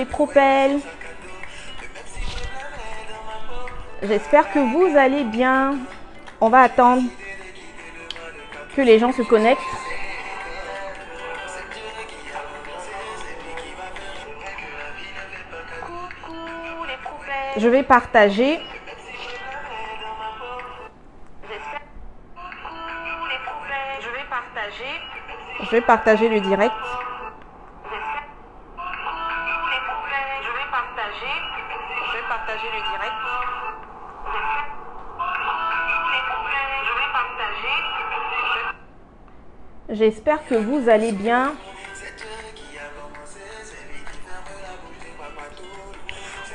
les propels. J'espère que vous allez bien. On va attendre que les gens se connectent. Je vais partager. Je vais partager le direct. J'espère que vous allez bien.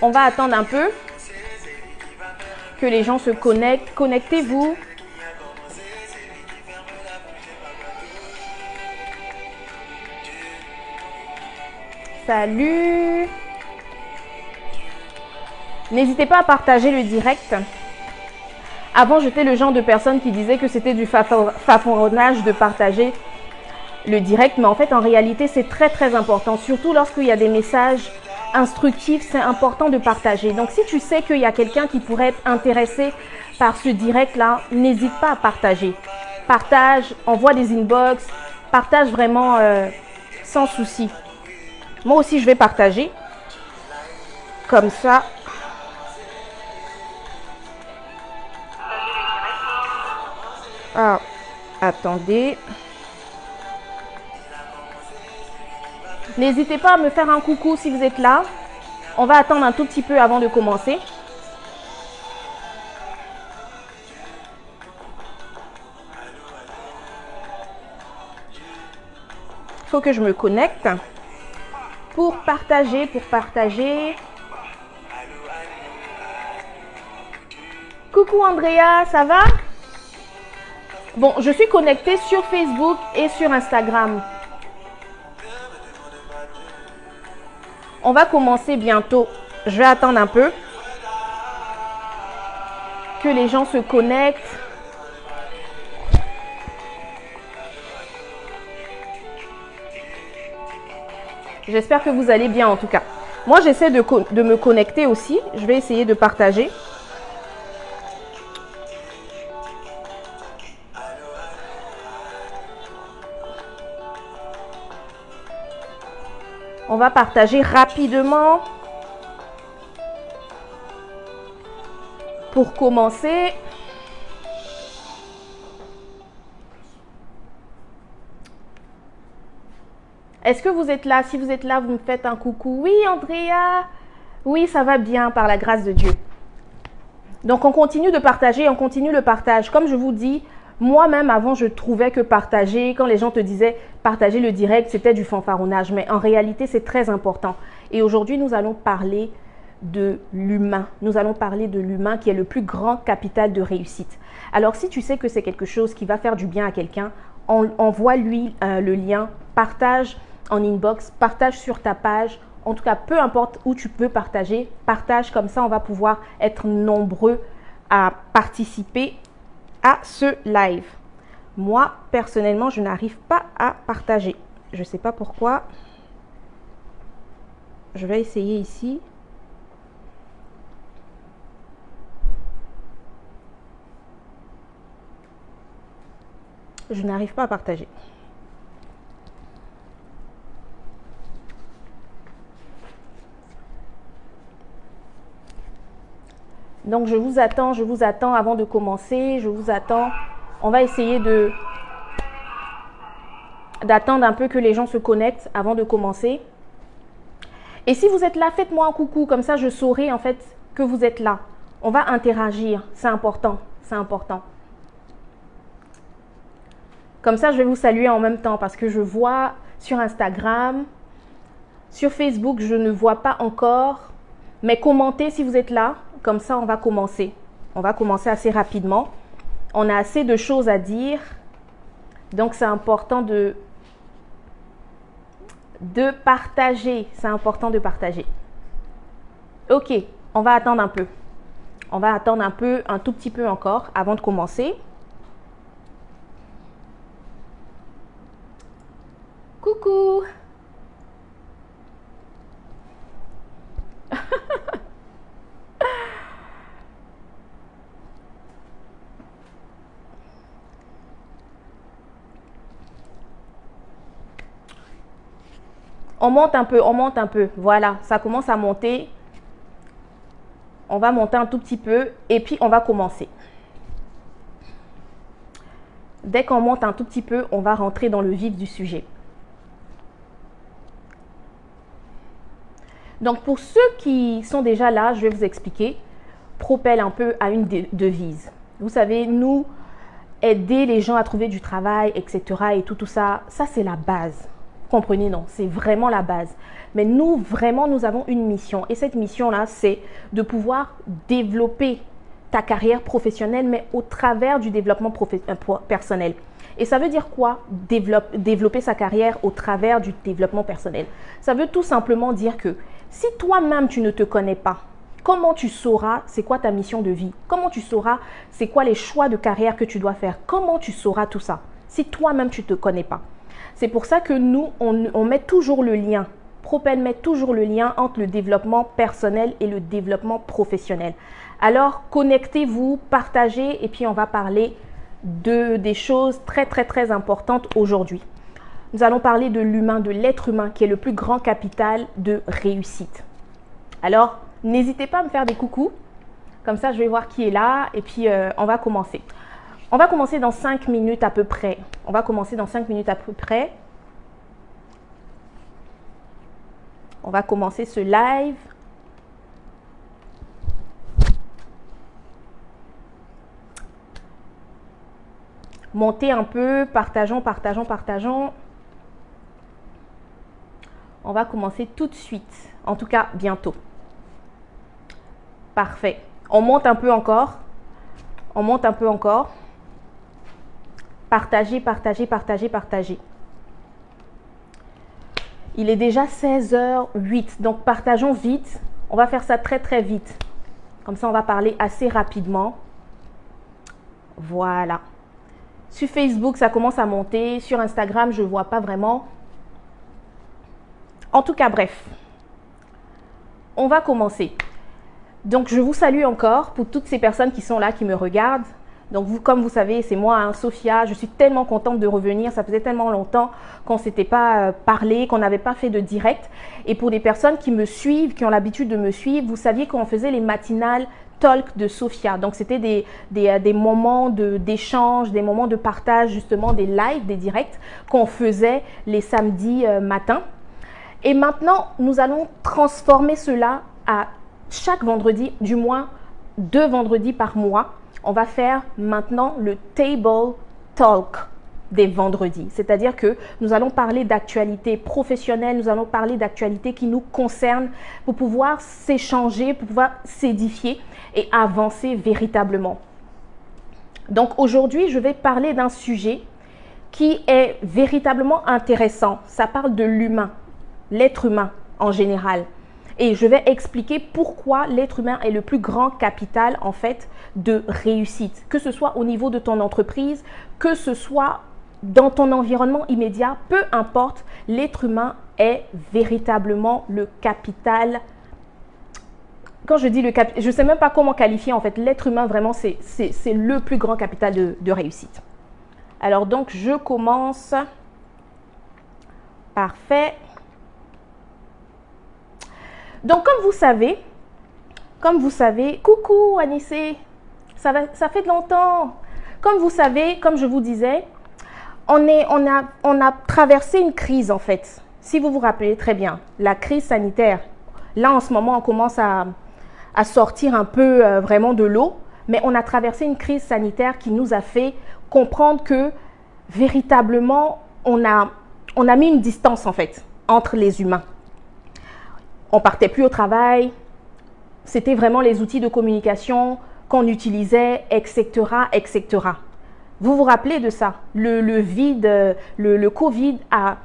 On va attendre un peu que les gens se connectent. Connectez-vous. Salut. N'hésitez pas à partager le direct. Avant, j'étais le genre de personne qui disait que c'était du fafaronnage de partager le direct. Mais en fait, en réalité, c'est très important. Surtout lorsqu'il y a des messages instructifs, c'est important de partager. Donc, si tu sais qu'il y a quelqu'un qui pourrait être intéressé par ce direct-là, n'hésite pas à partager. Partage, envoie des inbox, partage vraiment sans souci. Moi aussi, je vais partager. Comme ça. Ah, attendez. N'hésitez pas à me faire un coucou si vous êtes là. On va attendre un tout petit peu avant de commencer. Il faut que je me connecte pour partager, Coucou Andrea, ça va? Bon, je suis connectée sur Facebook et sur Instagram. On va commencer bientôt. Je vais attendre un peu que les gens se connectent. J'espère que vous allez bien en tout cas. Moi, j'essaie de me connecter aussi. Je vais essayer de partager. On va partager rapidement. Pour commencer, est-ce que vous êtes là? Si vous êtes là, vous me faites un coucou. Oui, Andrea. Oui, ça va bien par la grâce de Dieu. Donc, on continue de partager, on continue le partage. Comme je vous dis, moi-même, avant, je trouvais que partager, quand les gens te disaient partager le direct, c'était du fanfaronnage. Mais en réalité, c'est très important. Et aujourd'hui, nous allons parler de l'humain. Nous allons parler de l'humain qui est le plus grand capital de réussite. Alors, si tu sais que c'est quelque chose qui va faire du bien à quelqu'un, envoie-lui le lien, partage en inbox, partage sur ta page. En tout cas, peu importe où tu peux partager, partage comme ça, on va pouvoir être nombreux à participer à ce live. Moi, personnellement, je n'arrive pas à partager. Je ne sais pas pourquoi. Je vais essayer ici. Je n'arrive pas à partager. Donc, je vous attends avant de commencer. Je vous attends. On va essayer d'attendre un peu que les gens se connectent avant de commencer. Et si vous êtes là, faites-moi un coucou. Comme ça, je saurai en fait que vous êtes là. On va interagir. C'est important. C'est important. Comme ça, je vais vous saluer en même temps parce que je vois sur Instagram, sur Facebook, je ne vois pas encore. Mais commentez si vous êtes là. Comme ça, on va commencer. On va commencer assez rapidement. On a assez de choses à dire. Donc, c'est important de partager. C'est important de partager. Ok, on va attendre un peu. On va attendre un peu, un tout petit peu encore avant de commencer. Coucou! On monte un peu, on monte un peu. Voilà, ça commence à monter. On va monter un tout petit peu et puis on va commencer. Dès qu'on monte un tout petit peu, on va rentrer dans le vif du sujet. Donc, pour ceux qui sont déjà là, je vais vous expliquer. Propel un peu à une devise. Vous savez, nous, aider les gens à trouver du travail, etc. et tout ça, ça c'est la base. Vous comprenez, non? C'est vraiment la base. Mais nous, vraiment, nous avons une mission. Et cette mission-là, c'est de pouvoir développer ta carrière professionnelle, mais au travers du développement personnel. Et ça veut dire quoi, développer sa carrière au travers du développement personnel? Ça veut tout simplement dire que si toi-même, tu ne te connais pas, comment tu sauras c'est quoi ta mission de vie? Comment tu sauras c'est quoi les choix de carrière que tu dois faire? Comment tu sauras tout ça si toi-même, tu ne te connais pas? C'est pour ça que nous, on met toujours le lien. Propel met toujours le lien entre le développement personnel et le développement professionnel. Alors, connectez-vous, partagez et puis on va parler des choses très, très, très importantes aujourd'hui. Nous allons parler de l'humain, de l'être humain qui est le plus grand capital de réussite. Alors, n'hésitez pas à me faire des coucous. Comme ça, je vais voir qui est là et puis on va commencer. On va commencer dans 5 minutes à peu près. On va commencer dans 5 minutes à peu près. On va commencer ce live. Montez un peu, partageons, partageons, partageons. On va commencer tout de suite. En tout cas, bientôt. Parfait. On monte un peu encore. On monte un peu encore. Partagez, partagez, partagez, partagez. Il est déjà 16h08. Donc, partageons vite. On va faire ça très, très vite. Comme ça, on va parler assez rapidement. Voilà. Sur Facebook, ça commence à monter. Sur Instagram, je ne vois pas vraiment. En tout cas, bref. On va commencer. Donc, je vous salue encore pour toutes ces personnes qui sont là, qui me regardent. Donc, vous, comme vous savez, c'est moi, hein, Sophia. Je suis tellement contente de revenir. Ça faisait tellement longtemps qu'on ne s'était pas parlé, qu'on n'avait pas fait de direct. Et pour des personnes qui me suivent, qui ont l'habitude de me suivre, vous saviez qu'on faisait les matinales talk de Sophia. Donc, c'était des moments d'échange, des moments de partage, justement, des lives, des directs qu'on faisait les samedis matins. Et maintenant, nous allons transformer cela à chaque vendredi, du moins 2 vendredis par mois. On va faire maintenant le table talk des vendredis. C'est-à-dire que nous allons parler d'actualités professionnelles, nous allons parler d'actualités qui nous concernent pour pouvoir s'échanger, pour pouvoir s'édifier et avancer véritablement. Donc aujourd'hui, je vais parler d'un sujet qui est véritablement intéressant. Ça parle de l'humain, l'être humain en général. Et je vais expliquer pourquoi l'être humain est le plus grand capital en fait de réussite. Que ce soit au niveau de ton entreprise, que ce soit dans ton environnement immédiat, peu importe, l'être humain est véritablement le capital. Quand je dis le capital, je ne sais même pas comment qualifier en fait. L'être humain vraiment c'est le plus grand capital de réussite. Alors donc je commence. Parfait. Donc, comme vous savez, coucou Anissé, ça fait de longtemps. Comme vous savez, comme je vous disais, on a traversé une crise en fait. Si vous vous rappelez très bien, la crise sanitaire. Là, en ce moment, on commence à sortir un peu vraiment de l'eau, mais on a traversé une crise sanitaire qui nous a fait comprendre que véritablement, on a mis une distance en fait entre les humains. On partait plus au travail, c'était vraiment les outils de communication qu'on utilisait, etc., etc. Vous vous rappelez de ça? Le Covid a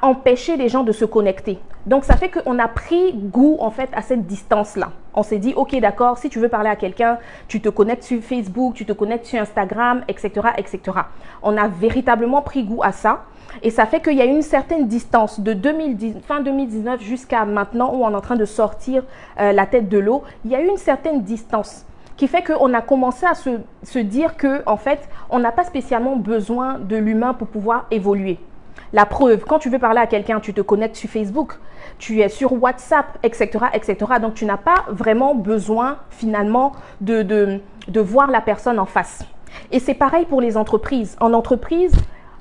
empêché les gens de se connecter. Donc, ça fait qu'on a pris goût en fait à cette distance-là. On s'est dit, ok, d'accord, si tu veux parler à quelqu'un, tu te connectes sur Facebook, tu te connectes sur Instagram, etc., etc. On a véritablement pris goût à ça. Et ça fait qu'il y a une certaine distance de fin 2019 jusqu'à maintenant où on est en train de sortir la tête de l'eau. Il y a eu une certaine distance qui fait qu'on a commencé à se dire que en fait, on n'a pas spécialement besoin de l'humain pour pouvoir évoluer. La preuve, quand tu veux parler à quelqu'un, tu te connectes sur Facebook, tu es sur WhatsApp, etc., etc. Donc, tu n'as pas vraiment besoin, finalement, de voir la personne en face. Et c'est pareil pour les entreprises. En entreprise,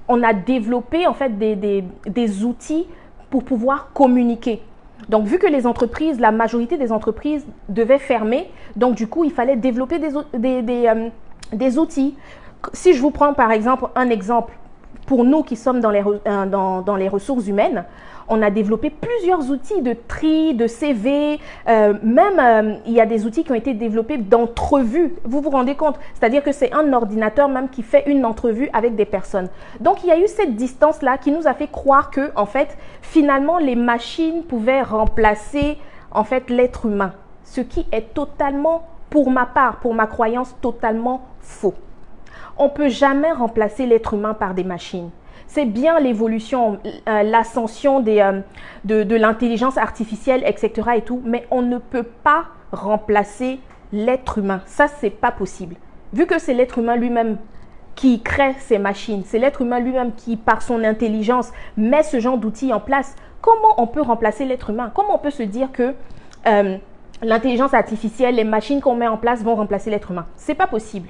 on a développé, en fait, des outils pour pouvoir communiquer. Donc, vu que les entreprises, la majorité des entreprises devaient fermer, donc du coup, il fallait développer des outils. Si je vous prends par exemple un exemple, pour nous qui sommes dans les ressources humaines, on a développé plusieurs outils de tri, de CV, il y a des outils qui ont été développés d'entrevue. Vous vous rendez compte? C'est-à-dire que c'est un ordinateur même qui fait une entrevue avec des personnes. Donc, il y a eu cette distance-là qui nous a fait croire que, en fait, finalement, les machines pouvaient remplacer, en fait, l'être humain. Ce qui est totalement, pour ma part, pour ma croyance, totalement faux. On ne peut jamais remplacer l'être humain par des machines. C'est bien l'évolution, l'ascension de l'intelligence artificielle, etc. et tout, mais on ne peut pas remplacer l'être humain. Ça, c'est pas possible. Vu que c'est l'être humain lui-même qui crée ces machines, c'est l'être humain lui-même qui, par son intelligence, met ce genre d'outils en place, comment on peut remplacer l'être humain? Comment on peut se dire que l'intelligence artificielle, les machines qu'on met en place vont remplacer l'être humain? C'est pas possible.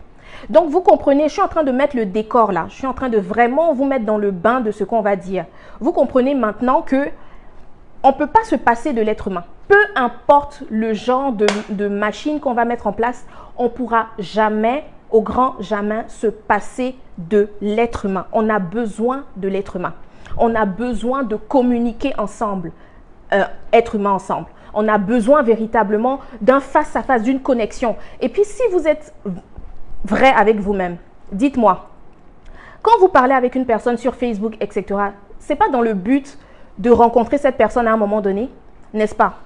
Donc, vous comprenez, je suis en train de mettre le décor là. Je suis en train de vraiment vous mettre dans le bain de ce qu'on va dire. Vous comprenez maintenant que on ne peut pas se passer de l'être humain. Peu importe le genre de machine qu'on va mettre en place, on ne pourra jamais, au grand jamais, se passer de l'être humain. On a besoin de l'être humain. On a besoin de communiquer ensemble, être humain ensemble. On a besoin véritablement d'un face-à-face, d'une connexion. Et puis, si vous êtes vrai avec vous-même, dites-moi, quand vous parlez avec une personne sur Facebook, etc., ce n'est pas dans le but de rencontrer cette personne à un moment donné, n'est-ce pas?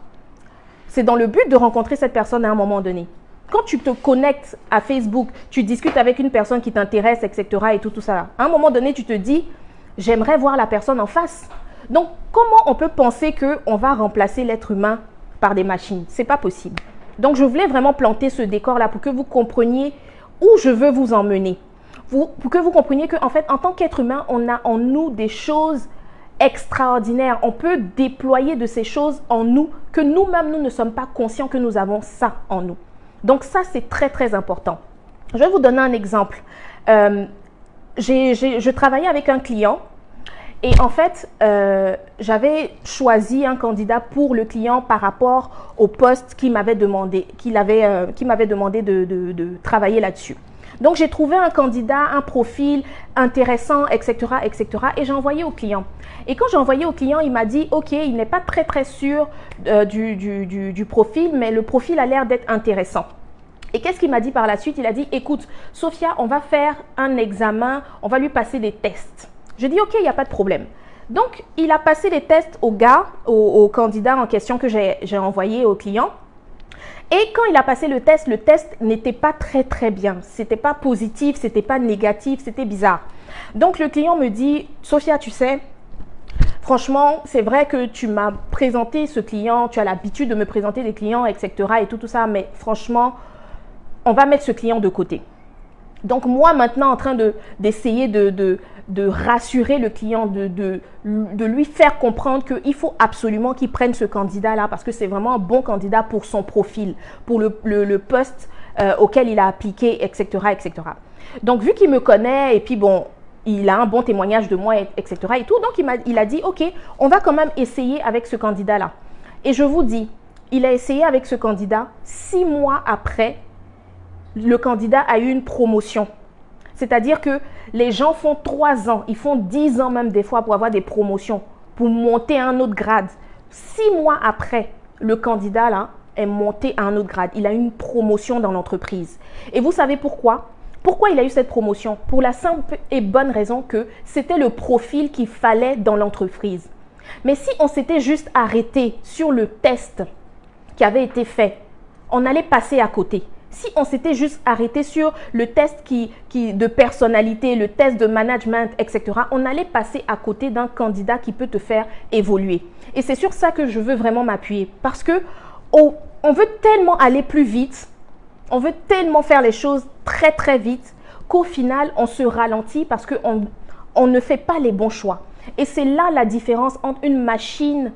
C'est dans le but de rencontrer cette personne à un moment donné. Quand tu te connectes à Facebook, tu discutes avec une personne qui t'intéresse, etc., et tout ça, à un moment donné, tu te dis, j'aimerais voir la personne en face. Donc, comment on peut penser qu'on va remplacer l'être humain par des machines? Ce n'est pas possible. Donc, je voulais vraiment planter ce décor-là pour que vous compreniez où je veux vous emmener. Pour que vous compreniez qu'en fait, en tant qu'être humain, on a en nous des choses extraordinaires. On peut déployer de ces choses en nous que nous-mêmes, nous ne sommes pas conscients que nous avons ça en nous. Donc ça, c'est très, très important. Je vais vous donner un exemple. Je travaillais avec un client et en fait, j'avais choisi un candidat pour le client par rapport au poste qu'il m'avait demandé, de travailler là-dessus. Donc, j'ai trouvé un candidat, un profil intéressant, etc., etc. et j'ai envoyé au client. Et quand j'ai envoyé au client, il m'a dit, OK, il n'est pas très, très sûr du profil, mais le profil a l'air d'être intéressant. Et qu'est-ce qu'il m'a dit par la suite? Il a dit, écoute, Sophia, on va faire un examen, on va lui passer des tests. Je dis, OK, il n'y a pas de problème. Donc, il a passé les tests au candidat en question que j'ai envoyé au client. Et quand il a passé le test n'était pas très, très bien. Ce n'était pas positif, ce n'était pas négatif, c'était bizarre. Donc, le client me dit, Sophia, tu sais, franchement, c'est vrai que tu m'as présenté ce client, tu as l'habitude de me présenter des clients, etc. et tout ça, mais franchement, on va mettre ce client de côté. Donc, moi, maintenant, en train d'essayer de rassurer le client, de lui faire comprendre qu'il faut absolument qu'il prenne ce candidat-là parce que c'est vraiment un bon candidat pour son profil, pour le poste auquel il a appliqué, etc., etc. Donc, vu qu'il me connaît et puis bon, il a un bon témoignage de moi, etc. et tout, donc il a dit, OK, on va quand même essayer avec ce candidat-là. Et je vous dis, il a essayé avec ce candidat 6 mois après. Le candidat a eu une promotion. C'est-à-dire que les gens font 3 ans, ils font 10 ans même des fois pour avoir des promotions, pour monter à un autre grade. 6 mois après, le candidat là est monté à un autre grade. Il a eu une promotion dans l'entreprise. Et vous savez pourquoi? Pourquoi il a eu cette promotion? Pour la simple et bonne raison que c'était le profil qu'il fallait dans l'entreprise. Mais si on s'était juste arrêté sur le test qui avait été fait, on allait passer à côté. Si on s'était juste arrêté sur le test de personnalité, le test de management, etc., on allait passer à côté d'un candidat qui peut te faire évoluer. Et c'est sur ça que je veux vraiment m'appuyer parce que on veut tellement aller plus vite, on veut tellement faire les choses très, très vite qu'au final, on se ralentit parce qu'on ne fait pas les bons choix. Et c'est là la différence entre une machine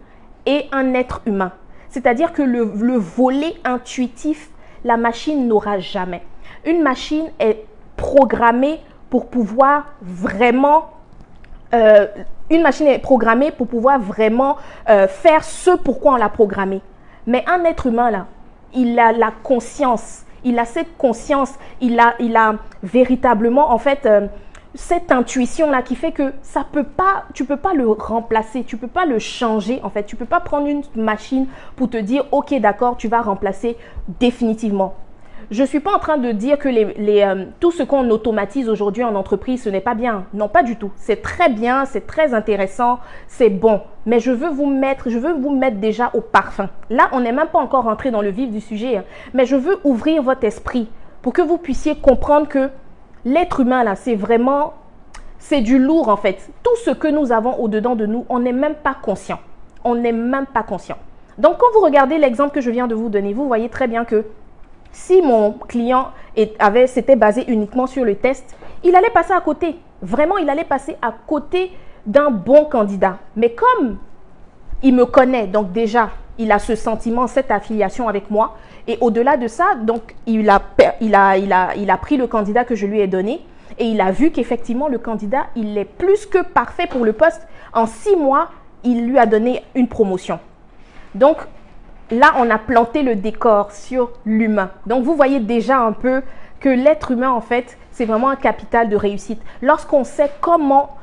et un être humain. C'est-à-dire que le volet intuitif, la machine n'aura jamais. Une machine est programmée pour pouvoir vraiment faire ce pourquoi on l'a programmée. Mais un être humain, là, il a la conscience, il a cette conscience, il a véritablement, en fait, cette intuition-là qui fait que tu peux pas le remplacer, tu peux pas le changer, en fait. Tu peux pas prendre une machine pour te dire, ok, d'accord, tu vas remplacer définitivement. Je ne suis pas en train de dire que tout ce qu'on automatise aujourd'hui en entreprise, ce n'est pas bien. Non, pas du tout. C'est très bien, c'est très intéressant, c'est bon. Mais je veux vous mettre déjà au parfum. Là, on n'est même pas encore rentré dans le vif du sujet. Mais je veux ouvrir votre esprit pour que vous puissiez comprendre que l'être humain, là, c'est du lourd en fait. Tout ce que nous avons au-dedans de nous, on n'est même pas conscient. On n'est même pas conscient. Donc, quand vous regardez l'exemple que je viens de vous donner, vous voyez très bien que si mon client s'était basé uniquement sur le test, il allait passer à côté. Vraiment, il allait passer à côté d'un bon candidat. Mais comme il me connaît, donc déjà, il a ce sentiment, cette affiliation avec moi. Et au-delà de ça, donc, il a pris le candidat que je lui ai donné et il a vu qu'effectivement, le candidat, il est plus que parfait pour le poste. En 6 mois, il lui a donné une promotion. Donc, là, on a planté le décor sur l'humain. Donc, vous voyez déjà un peu que l'être humain, en fait, c'est vraiment un capital de réussite. Lorsqu'on sait comment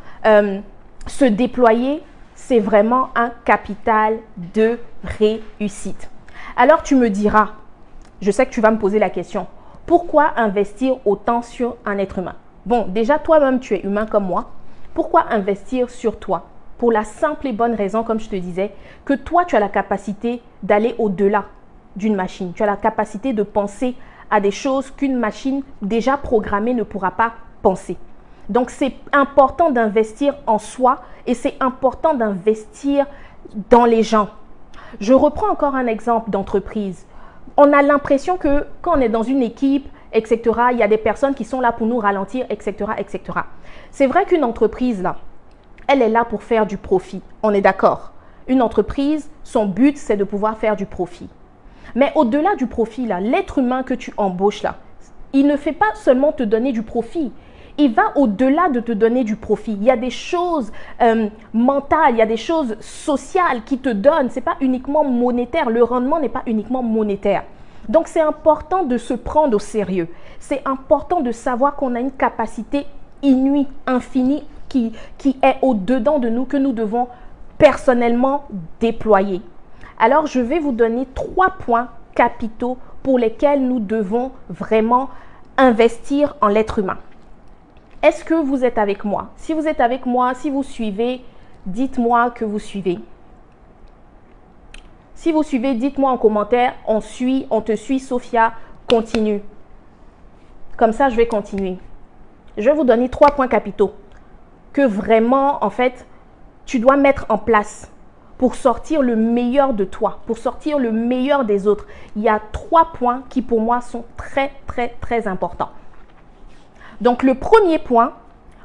se déployer, c'est vraiment un capital de réussite. Alors, tu me diras, je sais que tu vas me poser la question, pourquoi investir autant sur un être humain? Bon, déjà, toi-même, tu es humain comme moi. Pourquoi investir sur toi? Pour la simple et bonne raison, comme je te disais, que toi, tu as la capacité d'aller au-delà d'une machine. Tu as la capacité de penser à des choses qu'une machine déjà programmée ne pourra pas penser. Donc, c'est important d'investir en soi et c'est important d'investir dans les gens. Je reprends encore un exemple d'entreprise. On a l'impression que quand on est dans une équipe, etc., il y a des personnes qui sont là pour nous ralentir, etc., etc. C'est vrai qu'une entreprise, là, elle est là pour faire du profit. On est d'accord. Une entreprise, son but, c'est de pouvoir faire du profit. Mais au-delà du profit, là, l'être humain que tu embauches, là, il ne fait pas seulement te donner du profit. Il va au-delà de te donner du profit. Il y a des choses mentales, il y a des choses sociales qui te donnent. Ce n'est pas uniquement monétaire. Le rendement n'est pas uniquement monétaire. Donc, c'est important de se prendre au sérieux. C'est important de savoir qu'on a une capacité inouïe, infinie, qui est au-dedans de nous, que nous devons personnellement déployer. Alors, je vais vous donner 3 points capitaux pour lesquels nous devons vraiment investir en l'être humain. Est-ce que vous êtes avec moi? Si vous êtes avec moi, si vous suivez, dites-moi que vous suivez. Si vous suivez, dites-moi en commentaire, on te suit, Sophia, continue. Comme ça, je vais continuer. Je vais vous donner 3 points capitaux que vraiment, en fait, tu dois mettre en place pour sortir le meilleur de toi, pour sortir le meilleur des autres. Il y a 3 points qui, pour moi, sont très, très, très importants. Donc, le premier point,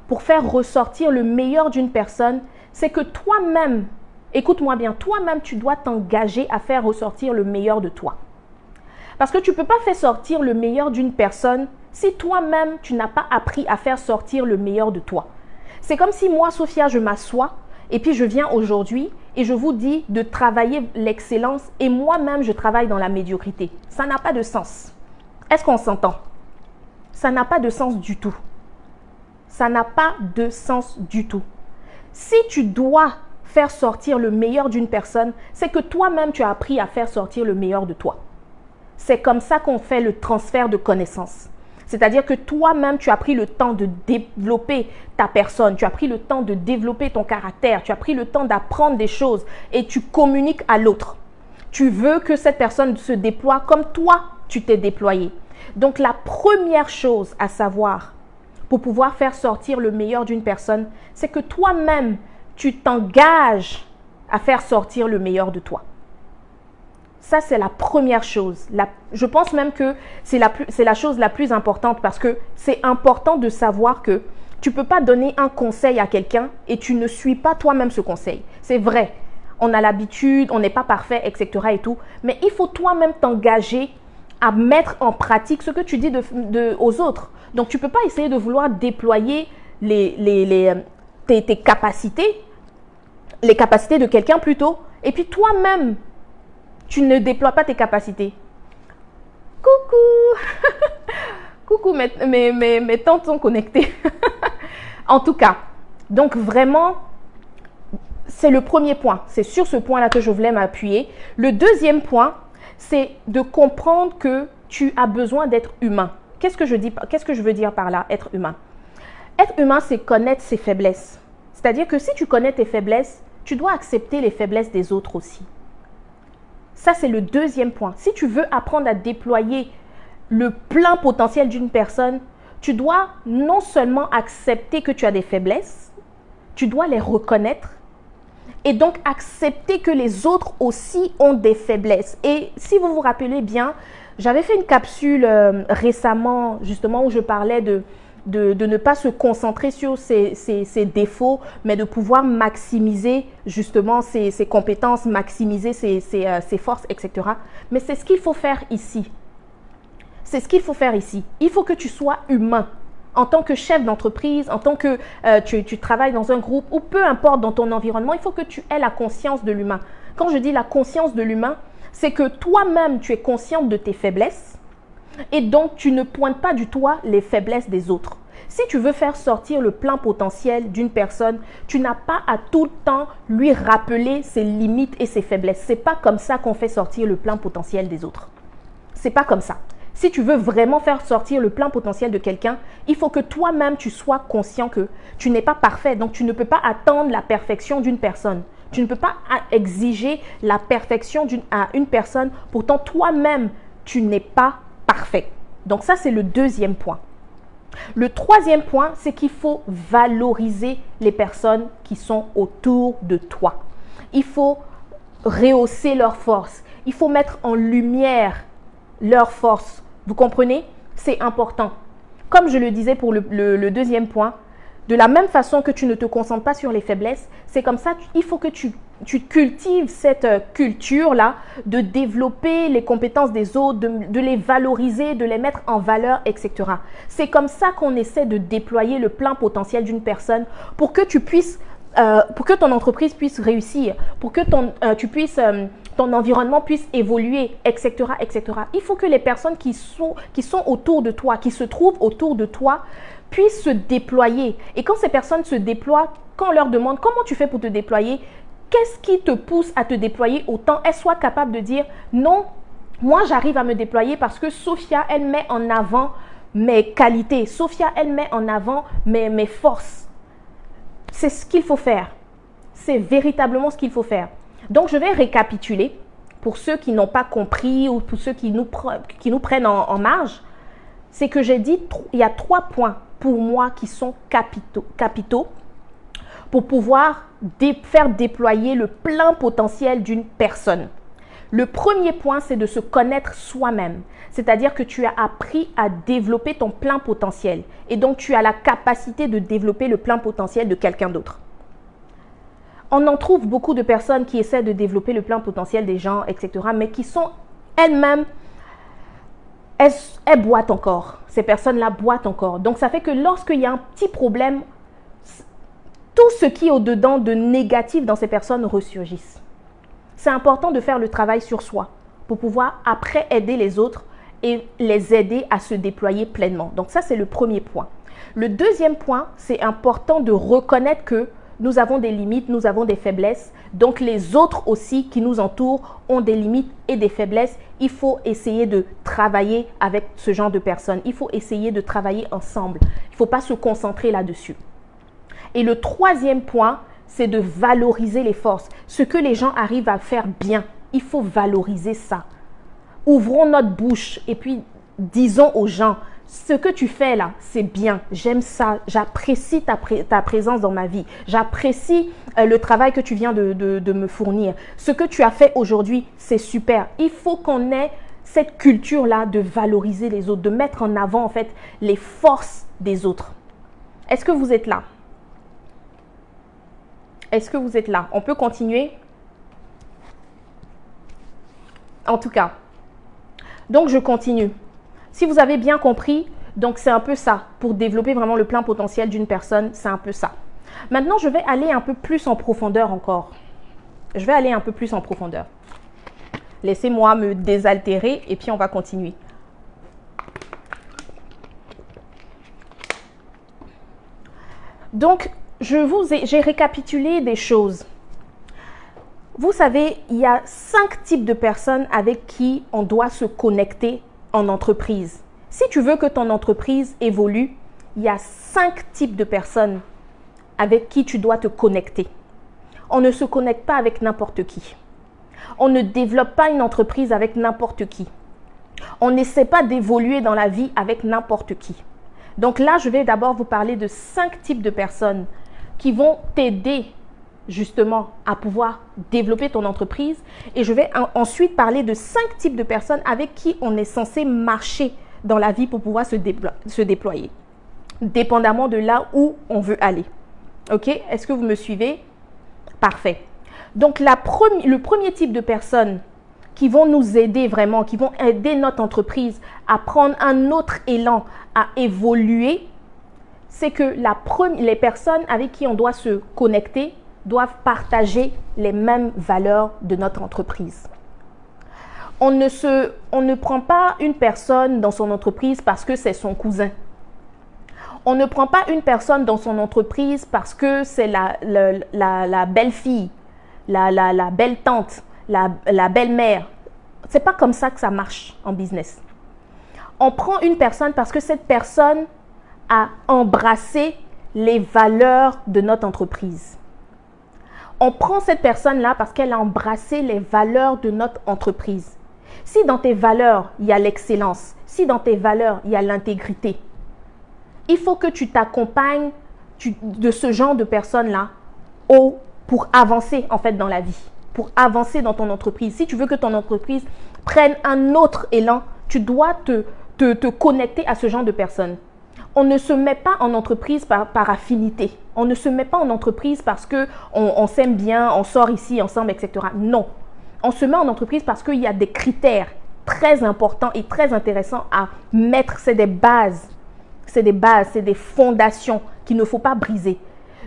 pour faire ressortir le meilleur d'une personne, c'est que toi-même, écoute-moi bien, toi-même, tu dois t'engager à faire ressortir le meilleur de toi. Parce que tu ne peux pas faire sortir le meilleur d'une personne si toi-même, tu n'as pas appris à faire sortir le meilleur de toi. C'est comme si moi, Sophia, je m'assois et puis je viens aujourd'hui et je vous dis de travailler l'excellence et moi-même, je travaille dans la médiocrité. Ça n'a pas de sens. Est-ce qu'on s'entend? Ça n'a pas de sens du tout. Ça n'a pas de sens du tout. Si tu dois faire sortir le meilleur d'une personne, c'est que toi-même, tu as appris à faire sortir le meilleur de toi. C'est comme ça qu'on fait le transfert de connaissances. C'est-à-dire que toi-même, tu as pris le temps de développer ta personne, tu as pris le temps de développer ton caractère, tu as pris le temps d'apprendre des choses et tu communiques à l'autre. Tu veux que cette personne se déploie comme toi, tu t'es déployé. Donc, la première chose à savoir pour pouvoir faire sortir le meilleur d'une personne, c'est que toi-même, tu t'engages à faire sortir le meilleur de toi. Ça, c'est la première chose. Je pense même que c'est la chose la plus importante parce que c'est important de savoir que Tu ne peux pas donner un conseil à quelqu'un et tu ne suis pas toi-même ce conseil. C'est vrai, on a l'habitude, on n'est pas parfait, etc. et tout, mais il faut toi-même t'engager à mettre en pratique ce que tu dis aux autres. Donc, tu ne peux pas essayer de vouloir déployer tes capacités, les capacités de quelqu'un plutôt, et puis toi-même, tu ne déploies pas tes capacités. Coucou coucou, mes tantes sont connectées. En tout cas, donc vraiment, c'est le premier point. C'est sur ce point-là que je voulais m'appuyer. Le deuxième point, c'est de comprendre que tu as besoin d'être humain. Qu'est-ce que je veux dire par là, être humain? Être humain, c'est connaître ses faiblesses. C'est-à-dire que si tu connais tes faiblesses, tu dois accepter les faiblesses des autres aussi. Ça, c'est le deuxième point. Si tu veux apprendre à déployer le plein potentiel d'une personne, tu dois non seulement accepter que tu as des faiblesses, tu dois les reconnaître et donc accepter que les autres aussi ont des faiblesses. Et si vous vous rappelez bien, j'avais fait une capsule récemment justement où je parlais de ne pas se concentrer sur ses défauts, mais de pouvoir maximiser justement ses compétences, maximiser ses forces, etc. Mais c'est ce qu'il faut faire ici. C'est ce qu'il faut faire ici. Il faut que tu sois humain. En tant que chef d'entreprise, en tant que tu travailles dans un groupe ou peu importe dans ton environnement, il faut que tu aies la conscience de l'humain. Quand je dis la conscience de l'humain, c'est que toi-même, tu es consciente de tes faiblesses et donc tu ne pointes pas du doigt les faiblesses des autres. Si tu veux faire sortir le plein potentiel d'une personne, tu n'as pas à tout le temps lui rappeler ses limites et ses faiblesses. Ce n'est pas comme ça qu'on fait sortir le plein potentiel des autres. Ce n'est pas comme ça. Si tu veux vraiment faire sortir le plein potentiel de quelqu'un, il faut que toi-même, tu sois conscient que tu n'es pas parfait. Donc, tu ne peux pas attendre la perfection d'une personne. Tu ne peux pas exiger la perfection à une personne. Pourtant, toi-même, tu n'es pas parfait. Donc, ça, c'est le deuxième point. Le troisième point, c'est qu'il faut valoriser les personnes qui sont autour de toi. Il faut rehausser leurs forces. Il faut mettre en lumière leurs forces. Vous comprenez? C'est important. Comme je le disais pour le deuxième point, de la même façon que tu ne te concentres pas sur les faiblesses, c'est comme ça, il faut que tu cultives cette culture-là de développer les compétences des autres, de les valoriser, de les mettre en valeur, etc. C'est comme ça qu'on essaie de déployer le plein potentiel d'une personne pour que tu puisses, pour que ton entreprise puisse réussir, pour que ton environnement puisse évoluer, etc., etc. Il faut que les personnes qui sont autour de toi, qui se trouvent autour de toi, puissent se déployer. Et quand ces personnes se déploient, quand on leur demande comment tu fais pour te déployer, qu'est-ce qui te pousse à te déployer autant, elles soient capables de dire non, moi j'arrive à me déployer parce que Sophia, elle met en avant mes qualités. Sophia, elle met en avant mes forces. C'est ce qu'il faut faire. C'est véritablement ce qu'il faut faire. Donc, je vais récapituler pour ceux qui n'ont pas compris ou pour ceux qui nous prennent en marge. C'est que j'ai dit, il y a 3 points pour moi qui sont capitaux pour pouvoir faire déployer le plein potentiel d'une personne. Le premier point, c'est de se connaître soi-même. C'est-à-dire que tu as appris à développer ton plein potentiel. Et donc, tu as la capacité de développer le plein potentiel de quelqu'un d'autre. On en trouve beaucoup de personnes qui essaient de développer le plein potentiel des gens, etc. Mais qui sont elles-mêmes, elles boitent encore. Ces personnes-là boitent encore. Donc, ça fait que lorsqu'il y a un petit problème, tout ce qui est au-dedans de négatif dans ces personnes ressurgissent. C'est important de faire le travail sur soi pour pouvoir après aider les autres et les aider à se déployer pleinement. Donc, ça, c'est le premier point. Le deuxième point, c'est important de reconnaître que nous avons des limites, nous avons des faiblesses. Donc, les autres aussi qui nous entourent ont des limites et des faiblesses. Il faut essayer de travailler avec ce genre de personnes. Il faut essayer de travailler ensemble. Il ne faut pas se concentrer là-dessus. Et le troisième point, c'est de valoriser les forces. Ce que les gens arrivent à faire bien, il faut valoriser ça. Ouvrons notre bouche et puis disons aux gens, ce que tu fais là, c'est bien, j'aime ça, j'apprécie ta présence dans ma vie, j'apprécie le travail que tu viens de me fournir. Ce que tu as fait aujourd'hui, c'est super. Il faut qu'on ait cette culture-là de valoriser les autres, de mettre en avant en fait les forces des autres. Est-ce que vous êtes là? Est-ce que vous êtes là? On peut continuer? En tout cas. Donc, je continue. Si vous avez bien compris, donc c'est un peu ça. Pour développer vraiment le plein potentiel d'une personne, c'est un peu ça. Maintenant, je vais aller un peu plus en profondeur encore. Je vais aller un peu plus en profondeur. Laissez-moi me désaltérer et puis on va continuer. Donc, j'ai récapitulé des choses. Vous savez, il y a 5 types de personnes avec qui on doit se connecter en entreprise. Si tu veux que ton entreprise évolue, il y a 5 types de personnes avec qui tu dois te connecter. On ne se connecte pas avec n'importe qui. On ne développe pas une entreprise avec n'importe qui. On n'essaie pas d'évoluer dans la vie avec n'importe qui. Donc là, je vais d'abord vous parler de 5 types de personnes qui vont t'aider justement à pouvoir développer ton entreprise. Et je vais ensuite parler de 5 types de personnes avec qui on est censé marcher dans la vie pour pouvoir se déployer, dépendamment de là où on veut aller. Ok? Est-ce que vous me suivez? Parfait. Donc, le premier type de personnes qui vont nous aider vraiment, qui vont aider notre entreprise à prendre un autre élan, à évoluer, c'est que les personnes avec qui on doit se connecter doivent partager les mêmes valeurs de notre entreprise. On ne prend pas une personne dans son entreprise parce que c'est son cousin. On ne prend pas une personne dans son entreprise parce que c'est la belle-fille, la belle-tante, la belle-mère. Ce n'est pas comme ça que ça marche en business. On prend une personne parce que cette personne a embrassé les valeurs de notre entreprise. On prend cette personne-là parce qu'elle a embrassé les valeurs de notre entreprise. Si dans tes valeurs, il y a l'excellence, si dans tes valeurs, il y a l'intégrité, il faut que tu t'accompagnes de ce genre de personnes-là pour avancer en fait dans la vie, pour avancer dans ton entreprise. Si tu veux que ton entreprise prenne un autre élan, tu dois te connecter à ce genre de personnes. On ne se met pas en entreprise par affinité. On ne se met pas en entreprise parce qu'on s'aime bien, on sort ici ensemble, etc. Non. On se met en entreprise parce qu'il y a des critères très importants et très intéressants à mettre. C'est des bases. C'est des fondations qu'il ne faut pas briser.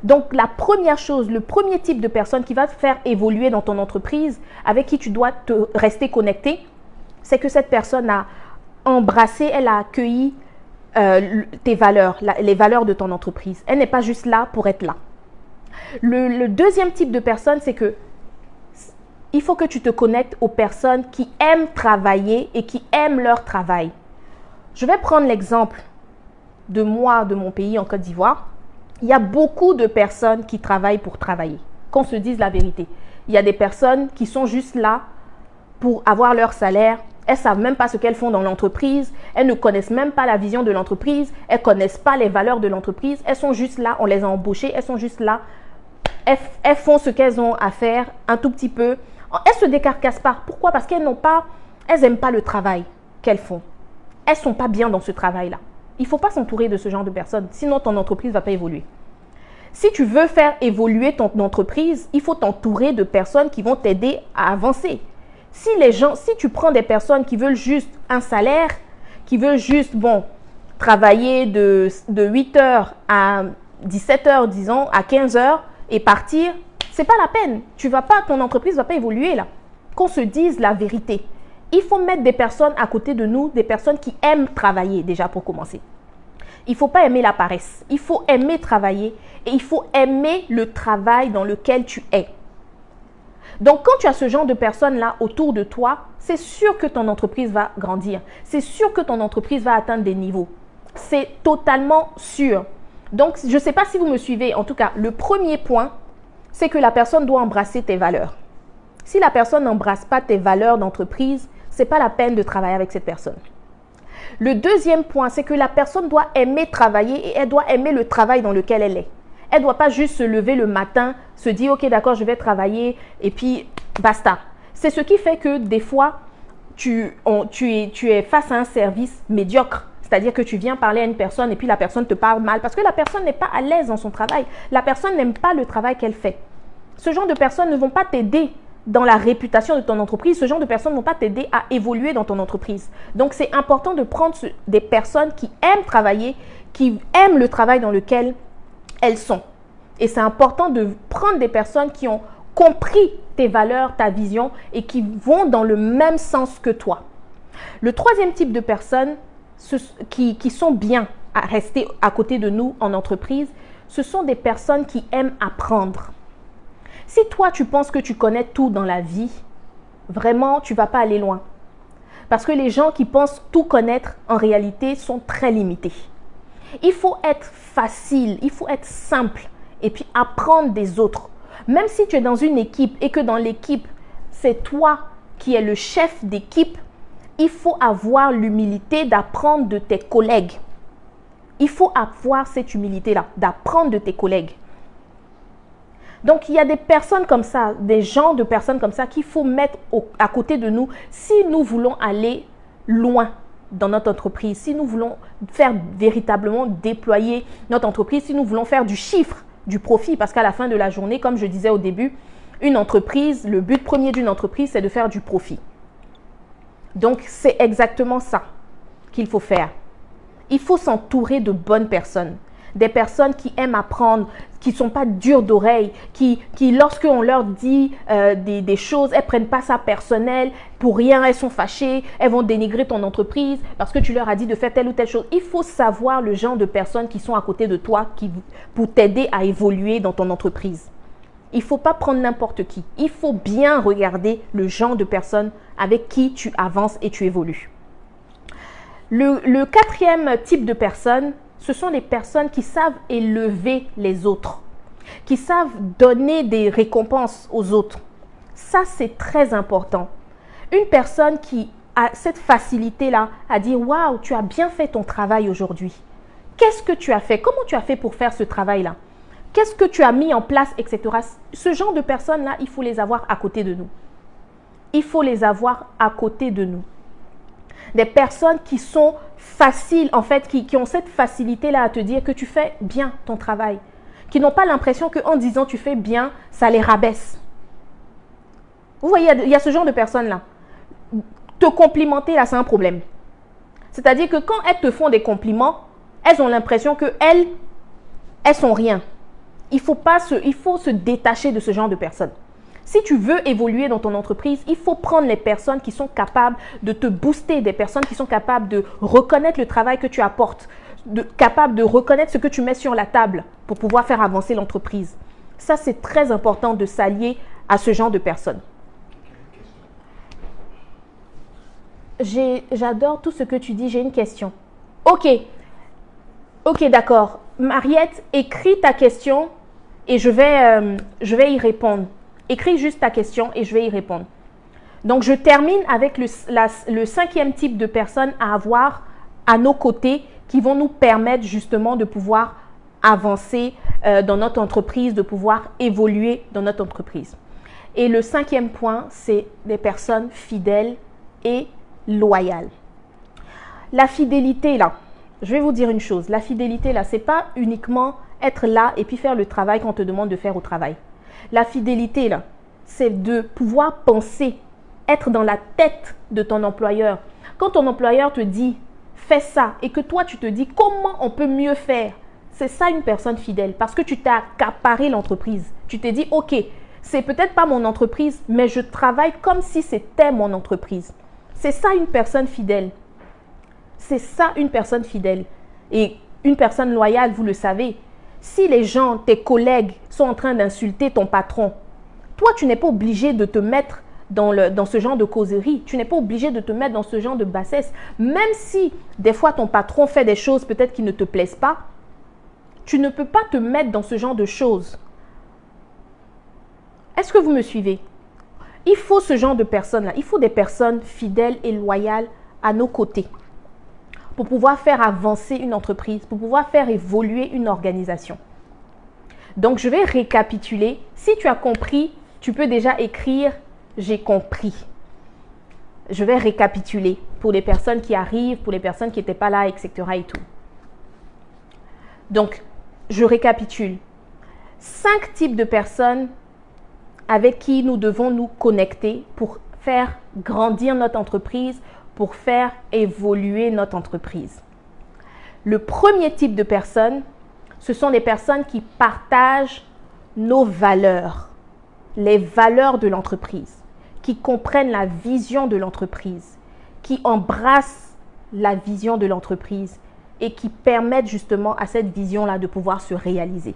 Donc, la première chose, le premier type de personne qui va te faire évoluer dans ton entreprise, avec qui tu dois te rester connecté, c'est que cette personne a embrassé, elle a accueilli tes valeurs, les valeurs de ton entreprise. Elle n'est pas juste là pour être là. Le deuxième type de personne, c'est que il faut que tu te connectes aux personnes qui aiment travailler et qui aiment leur travail. Je vais prendre l'exemple de moi, de mon pays en Côte d'Ivoire. Il y a beaucoup de personnes qui travaillent pour travailler, qu'on se dise la vérité. Il y a des personnes qui sont juste là pour avoir leur salaire. Elles ne savent même pas ce qu'elles font dans l'entreprise. Elles ne connaissent même pas la vision de l'entreprise. Elles ne connaissent pas les valeurs de l'entreprise. Elles sont juste là, on les a embauchées. Elles sont juste là. Elles font ce qu'elles ont à faire un tout petit peu. Elles ne se décarcassent pas. Pourquoi? Parce qu'elles n'aiment pas le travail qu'elles font. Elles ne sont pas bien dans ce travail-là. Il ne faut pas s'entourer de ce genre de personnes. Sinon, ton entreprise ne va pas évoluer. Si tu veux faire évoluer ton entreprise, il faut t'entourer de personnes qui vont t'aider à avancer. Si tu prends des personnes qui veulent juste un salaire, qui veulent juste, travailler de 8h à 17h, disons, à 15h et partir, ce n'est pas la peine. Ton entreprise ne va pas évoluer là. Qu'on se dise la vérité. Il faut mettre des personnes à côté de nous, des personnes qui aiment travailler déjà pour commencer. Il ne faut pas aimer la paresse. Il faut aimer travailler et il faut aimer le travail dans lequel tu es. Donc, quand tu as ce genre de personnes-là autour de toi, c'est sûr que ton entreprise va grandir. C'est sûr que ton entreprise va atteindre des niveaux. C'est totalement sûr. Donc, je ne sais pas si vous me suivez. En tout cas, le premier point, c'est que la personne doit embrasser tes valeurs. Si la personne n'embrasse pas tes valeurs d'entreprise, ce n'est pas la peine de travailler avec cette personne. Le deuxième point, c'est que la personne doit aimer travailler et elle doit aimer le travail dans lequel elle est. Elle ne doit pas juste se lever le matin, se dire « Ok, d'accord, je vais travailler et puis basta ». C'est ce qui fait que des fois, tu es face à un service médiocre. C'est-à-dire que tu viens parler à une personne et puis la personne te parle mal parce que la personne n'est pas à l'aise dans son travail. La personne n'aime pas le travail qu'elle fait. Ce genre de personnes ne vont pas t'aider dans la réputation de ton entreprise. Ce genre de personnes ne vont pas t'aider à évoluer dans ton entreprise. Donc, c'est important de prendre des personnes qui aiment travailler, qui aiment le travail dans lequel elles sont. Et c'est important de prendre des personnes qui ont compris tes valeurs, ta vision et qui vont dans le même sens que toi. Le troisième type de personnes qui sont bien à rester à côté de nous en entreprise, ce sont des personnes qui aiment apprendre. Si toi, tu penses que tu connais tout dans la vie, vraiment, tu ne vas pas aller loin. Parce que les gens qui pensent tout connaître, en réalité, sont très limités. Il faut être facile, il faut être simple et puis apprendre des autres. Même si tu es dans une équipe et que dans l'équipe, c'est toi qui es le chef d'équipe, il faut avoir l'humilité d'apprendre de tes collègues. Il faut avoir cette humilité-là, d'apprendre de tes collègues. Donc, il y a des personnes comme ça, des genres de personnes comme ça qu'il faut mettre à côté de nous si nous voulons aller loin dans notre entreprise, si nous voulons faire véritablement déployer notre entreprise, si nous voulons faire du chiffre, du profit, parce qu'à la fin de la journée, comme je disais au début, une entreprise, le but premier d'une entreprise, c'est de faire du profit. Donc, c'est exactement ça qu'il faut faire. Il faut s'entourer de bonnes personnes. Des personnes qui aiment apprendre, qui ne sont pas dures d'oreille, qui lorsqu'on leur dit des choses, elles ne prennent pas ça personnel, pour rien, elles sont fâchées, elles vont dénigrer ton entreprise parce que tu leur as dit de faire telle ou telle chose. Il faut savoir le genre de personnes qui sont à côté de toi pour t'aider à évoluer dans ton entreprise. Il ne faut pas prendre n'importe qui. Il faut bien regarder le genre de personnes avec qui tu avances et tu évolues. Le quatrième type de personnes, ce sont les personnes qui savent élever les autres, qui savent donner des récompenses aux autres. Ça, c'est très important. Une personne qui a cette facilité-là à dire « Waouh, tu as bien fait ton travail aujourd'hui. Qu'est-ce que tu as fait? Comment tu as fait pour faire ce travail-là? Qu'est-ce que tu as mis en place, etc. » Ce genre de personnes-là, il faut les avoir à côté de nous. Il faut les avoir à côté de nous. Des personnes qui sont faciles, en fait, qui ont cette facilité-là à te dire que tu fais bien ton travail. Qui n'ont pas l'impression qu'en disant tu fais bien, ça les rabaisse. Vous voyez, il y a ce genre de personnes-là. Te complimenter, là, c'est un problème. C'est-à-dire que quand elles te font des compliments, elles ont l'impression qu'elles sont rien. Il faut se détacher de ce genre de personnes. Si tu veux évoluer dans ton entreprise, il faut prendre les personnes qui sont capables de te booster, des personnes qui sont capables de reconnaître le travail que tu apportes, capables de reconnaître ce que tu mets sur la table pour pouvoir faire avancer l'entreprise. Ça, c'est très important de s'allier à ce genre de personnes. J'adore tout ce que tu dis. J'ai une question. Ok, d'accord. Mariette, écris ta question et je vais y répondre. Écris juste ta question et je vais y répondre. Donc, je termine avec le cinquième type de personnes à avoir à nos côtés qui vont nous permettre justement de pouvoir avancer dans notre entreprise, de pouvoir évoluer dans notre entreprise. Et le cinquième point, c'est des personnes fidèles et loyales. La fidélité, là, je vais vous dire une chose. La fidélité, là, ce n'est pas uniquement être là et puis faire le travail qu'on te demande de faire au travail. La fidélité, là, c'est de pouvoir penser, être dans la tête de ton employeur. Quand ton employeur te dit « fais ça » et que toi, tu te dis « comment on peut mieux faire ?» C'est ça une personne fidèle parce que tu t'as accaparé l'entreprise. Tu t'es dit « ok, c'est peut-être pas mon entreprise, mais je travaille comme si c'était mon entreprise. » C'est ça une personne fidèle. C'est ça une personne fidèle. Et une personne loyale, vous le savez. Si les gens, tes collègues, sont en train d'insulter ton patron, toi, tu n'es pas obligé de te mettre dans ce genre de causerie. Tu n'es pas obligé de te mettre dans ce genre de bassesse. Même si, des fois, ton patron fait des choses peut-être qui ne te plaisent pas, tu ne peux pas te mettre dans ce genre de choses. Est-ce que vous me suivez? Il faut ce genre de personnes-là. Il faut des personnes fidèles et loyales à nos côtés pour pouvoir faire avancer une entreprise, pour pouvoir faire évoluer une organisation. Donc, je vais récapituler. Si tu as compris, tu peux déjà écrire « j'ai compris ». Je vais récapituler. pour les personnes qui arrivent, pour les personnes qui n'étaient pas là, etc. et tout. Donc, je récapitule. 5 types de personnes avec qui nous devons nous connecter pour faire grandir notre entreprise, pour faire évoluer notre entreprise. Le premier type de personnes, ce sont des personnes qui partagent nos valeurs, les valeurs de l'entreprise, qui comprennent la vision de l'entreprise, qui embrassent la vision de l'entreprise et qui permettent justement à cette vision-là de pouvoir se réaliser.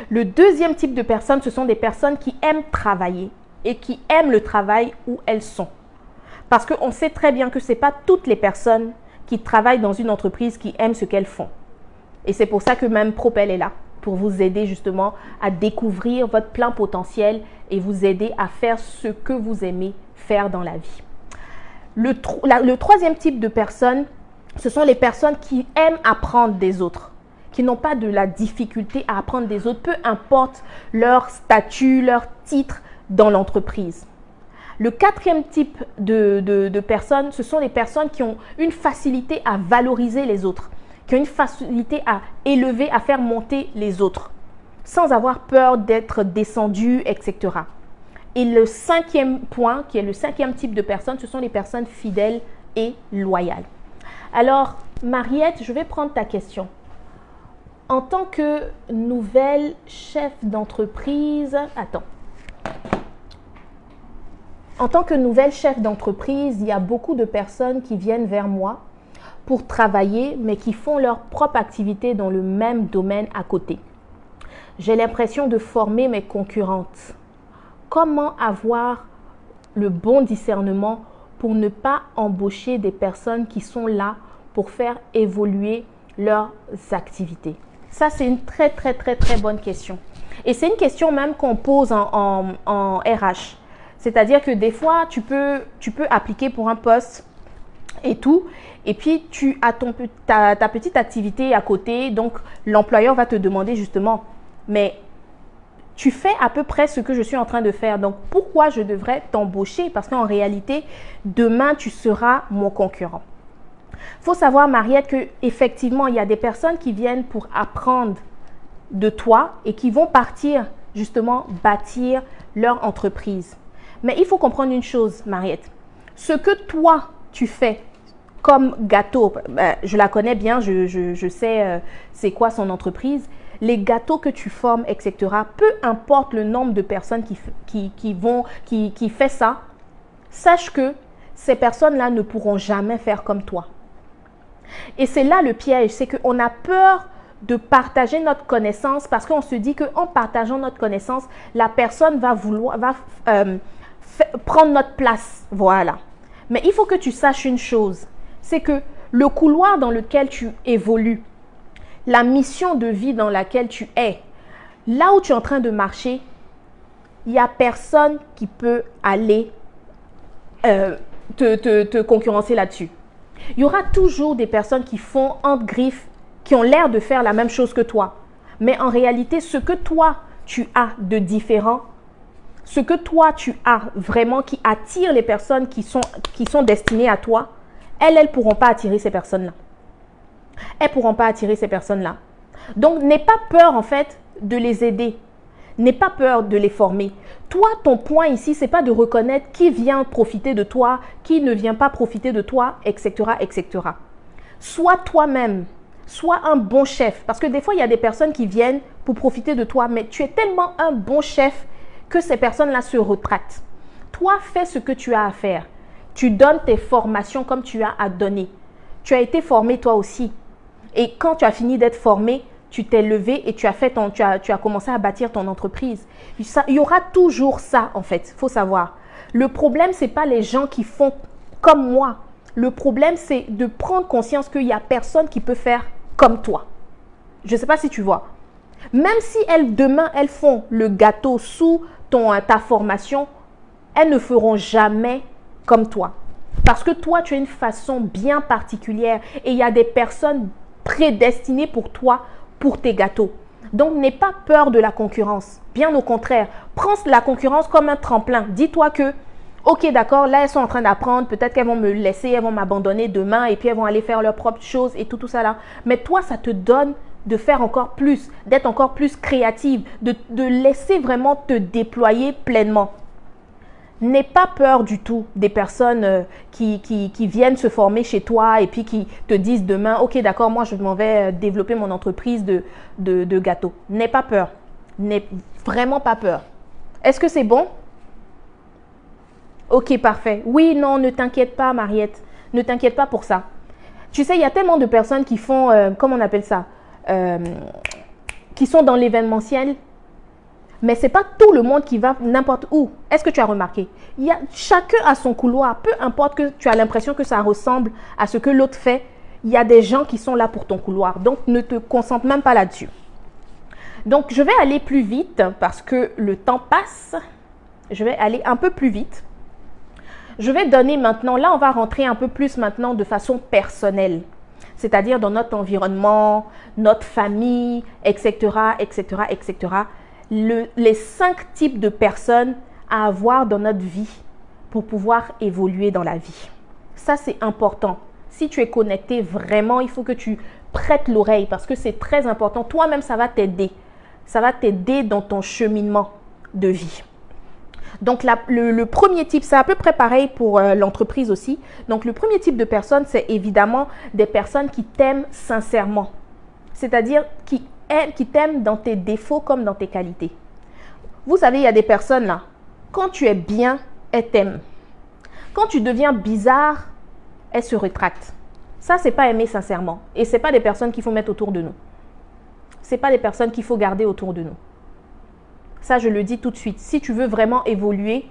Le deuxième type de personnes, ce sont des personnes qui aiment travailler et qui aiment le travail où elles sont. Parce qu'on sait très bien que ce n'est pas toutes les personnes qui travaillent dans une entreprise qui aiment ce qu'elles font. Et c'est pour ça que même Propel est là, pour vous aider justement à découvrir votre plein potentiel et vous aider à faire ce que vous aimez faire dans la vie. Le troisième type de personnes, ce sont les personnes qui aiment apprendre des autres, qui n'ont pas de la difficulté à apprendre des autres, peu importe leur statut, leur titre dans l'entreprise. Le quatrième type de personnes, ce sont les personnes qui ont une facilité à valoriser les autres, qui ont une facilité à élever, à faire monter les autres, sans avoir peur d'être descendu, etc. Et le cinquième point, qui est le cinquième type de personnes, ce sont les personnes fidèles et loyales. Alors, Mariette, je vais prendre ta question. En tant que nouvelle chef d'entreprise, En tant que nouvelle chef d'entreprise, il y a beaucoup de personnes qui viennent vers moi pour travailler, mais qui font leur propre activité dans le même domaine à côté. J'ai l'impression de former mes concurrentes. Comment avoir le bon discernement pour ne pas embaucher des personnes qui sont là pour faire évoluer leurs activités? Ça, c'est une très bonne question. Et c'est une question même qu'on pose en RH. C'est-à-dire que des fois, tu peux appliquer pour un poste et tout. Et puis, tu as ta petite activité à côté. Donc, l'employeur va te demander justement, mais tu fais à peu près ce que je suis en train de faire. Donc, pourquoi je devrais t'embaucher? Parce qu'en réalité, demain, tu seras mon concurrent. Il faut savoir, Mariette, qu'effectivement, il y a des personnes qui viennent pour apprendre de toi et qui vont partir justement bâtir leur entreprise. Mais il faut comprendre une chose, Mariette. Ce que toi, tu fais comme gâteau, je la connais bien, je sais c'est quoi son entreprise. Les gâteaux que tu formes, etc., peu importe le nombre de personnes qui fait ça, sache que ces personnes-là ne pourront jamais faire comme toi. Et c'est là le piège, c'est qu'on a peur de partager notre connaissance parce qu'on se dit qu'en partageant notre connaissance, la personne va prendre notre place. Voilà. Mais il faut que tu saches une chose, c'est que le couloir dans lequel tu évolues, la mission de vie dans laquelle tu es, là où tu es en train de marcher, il n'y a personne qui peut aller te concurrencer là-dessus. Il y aura toujours des personnes qui font entre griffes, qui ont l'air de faire la même chose que toi. Mais en réalité, ce que toi, tu as de différent, ce que toi, tu as vraiment qui attire les personnes qui sont destinées à toi, elles ne pourront pas attirer ces personnes-là. Elles ne pourront pas attirer ces personnes-là. Donc, n'aie pas peur, en fait, de les aider. N'aie pas peur de les former. Toi, ton point ici, ce n'est pas de reconnaître qui vient profiter de toi, qui ne vient pas profiter de toi, etc., etc. Sois toi-même. Sois un bon chef. Parce que des fois, il y a des personnes qui viennent pour profiter de toi, mais tu es tellement un bon chef que ces personnes-là se retractent. Toi, fais ce que tu as à faire. Tu donnes tes formations comme tu as à donner. Tu as été formé toi aussi. Et quand tu as fini d'être formé, tu t'es levé et tu as commencé à bâtir ton entreprise. Il y aura toujours ça, en fait, il faut savoir. Le problème, ce n'est pas les gens qui font comme moi. Le problème, c'est de prendre conscience qu'il n'y a personne qui peut faire comme toi. Je ne sais pas si tu vois. Même si demain, elles font le gâteau sous ta formation, elles ne feront jamais comme toi. Parce que toi, tu as une façon bien particulière et il y a des personnes prédestinées pour toi, pour tes gâteaux. Donc, n'aie pas peur de la concurrence. Bien au contraire, prends la concurrence comme un tremplin. Dis-toi que, Ok, d'accord, là, elles sont en train d'apprendre. Peut-être qu'elles vont me laisser, elles vont m'abandonner demain et puis elles vont aller faire leurs propres choses et tout ça là. Mais toi, ça te donne de faire encore plus, d'être encore plus créative, de laisser vraiment te déployer pleinement. N'aie pas peur du tout des personnes qui viennent se former chez toi et puis qui te disent demain, ok, d'accord, moi, je m'en vais développer mon entreprise de gâteaux. N'aie pas peur. N'aie vraiment pas peur. Est-ce que c'est bon? Ok, parfait. Oui, non, ne t'inquiète pas, Mariette. Ne t'inquiète pas pour ça. Tu sais, il y a tellement de personnes qui font, comment on appelle ça, qui sont dans l'événementiel, mais ce n'est pas tout le monde qui va n'importe où. Est-ce que tu as remarqué? Chacun a son couloir. Peu importe que tu as l'impression que ça ressemble à ce que l'autre fait, il y a des gens qui sont là pour ton couloir. Donc, ne te concentre même pas là-dessus. Donc, je vais aller plus vite parce que le temps passe. Je vais aller un peu plus vite. Je vais donner maintenant, là on va rentrer un peu plus maintenant de façon personnelle, c'est-à-dire dans notre environnement, notre famille, etc., etc., etc. Les 5 types de personnes à avoir dans notre vie pour pouvoir évoluer dans la vie. Ça c'est important. Si tu es connecté, vraiment, il faut que tu prêtes l'oreille parce que c'est très important. Toi-même, ça va t'aider. Ça va t'aider dans ton cheminement de vie. Donc, le premier type, c'est à peu près pareil pour l'entreprise aussi. Donc, le premier type de personnes, c'est évidemment des personnes qui t'aiment sincèrement. C'est-à-dire qui t'aiment dans tes défauts comme dans tes qualités. Vous savez, il y a des personnes là, quand tu es bien, elles t'aiment. Quand tu deviens bizarre, elles se rétractent. Ça, c'est pas aimer sincèrement. Et ce n'est pas des personnes qu'il faut mettre autour de nous. Ce n'est pas des personnes qu'il faut garder autour de nous. Ça, je le dis tout de suite. Si tu veux vraiment évoluer,